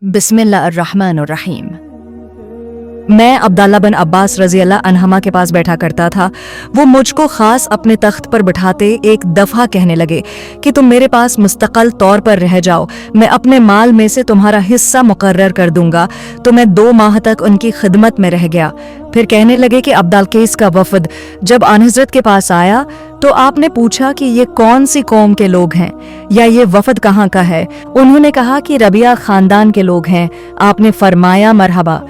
बिस्मिल्लाहिर्रहमानिर्रहीम। मैं अब्दुल्लाह बिन अब्बास रज़ी अल्लाह अन्हुमा के पास बैठा करता था। वो मुझको ख़ास अपने तख्त पर बिठाते एक दफ़ा कहने लगे कि तुम मेरे पास मुस्तक़ल तौर पर रह जाओ, मैं अपने माल में से तुम्हारा हिस्सा मुकर्रर कर दूंगा। तो मैं 2 माह तक उनकी खिदमत में रह गया। फिर कहने लगे कि अब्दुलकैस का वफ़द जब आनहज़रत के पास आया तो आपने पूछा कि ये कौन सी कौम के लोग हैं या ये वफ़द कहाँ का है। उन्होंने कहा कि रबिया ख़ानदान के लोग हैं। आपने फरमाया मरहबा,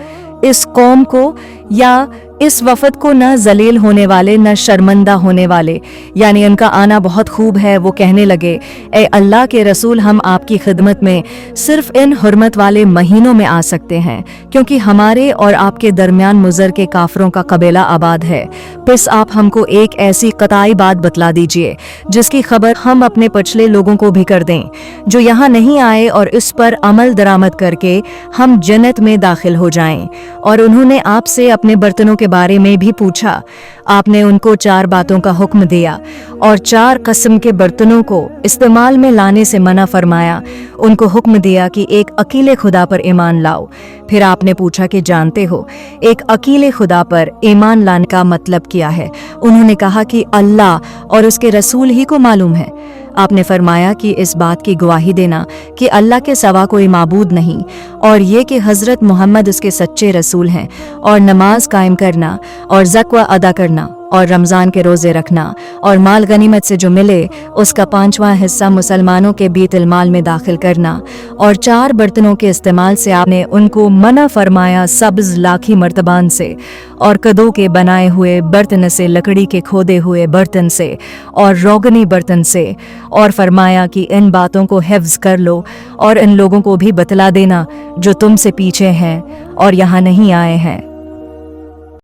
इस कौम को या इस वफ़द को न जलील होने वाले न शर्मिंदा होने वाले, यानी उनका आना बहुत खूब है। वो कहने लगे, ए अल्लाह के रसूल, हम आपकी खिदमत में सिर्फ इन हुर्मत वाले महीनों में आ सकते हैं क्योंकि हमारे और आपके दरमियान मुज़र के काफरों का कबीला आबाद है। बस आप हमको एक ऐसी कताई बात बतला दीजिए जिसकी खबर हम अपने पिछले लोगों को भी कर दें जो यहाँ नहीं आए, और इस पर अमल दरामद करके हम जन्नत में दाखिल हो जाएं। और उन्होंने आपसे अपने बर्तनों के बारे में भी पूछा। आपने उनको 4 बातों का हुक्म दिया और 4 किस्म के बर्तनों को इस्तेमाल में लाने से मना फरमाया। उनको हुक्म दिया कि एक अकेले खुदा पर ईमान लाओ। फिर आपने पूछा कि जानते हो एक अकेले खुदा पर ईमान लाने का मतलब क्या है? उन्होंने कहा कि अल्लाह और उसके रसूल ही को मालूम है। आपने फरमाया कि इस बात की गवाही देना कि अल्लाह के सिवा कोई माबूद नहीं, और ये कि हज़रत मोहम्मद उसके सच्चे रसूल हैं, और नमाज कायम करना और ज़क़्वा अदा करना और रमज़ान के रोज़े रखना और माल गनीमत से जो मिले उसका 5वां हिस्सा मुसलमानों के बीतुल माल में दाखिल करना। और 4 बर्तनों के इस्तेमाल से आपने उनको मना फरमाया, सब्ज़ लाखी मर्तबान से और कदों के बनाए हुए बर्तन से, लकड़ी के खोदे हुए बर्तन से और रोगनी बर्तन से, और फरमाया कि इन बातों को हिफ्ज़ कर लो और इन लोगों को भी बतला देना जो तुमसे पीछे हैं और यहाँ नहीं आए हैं।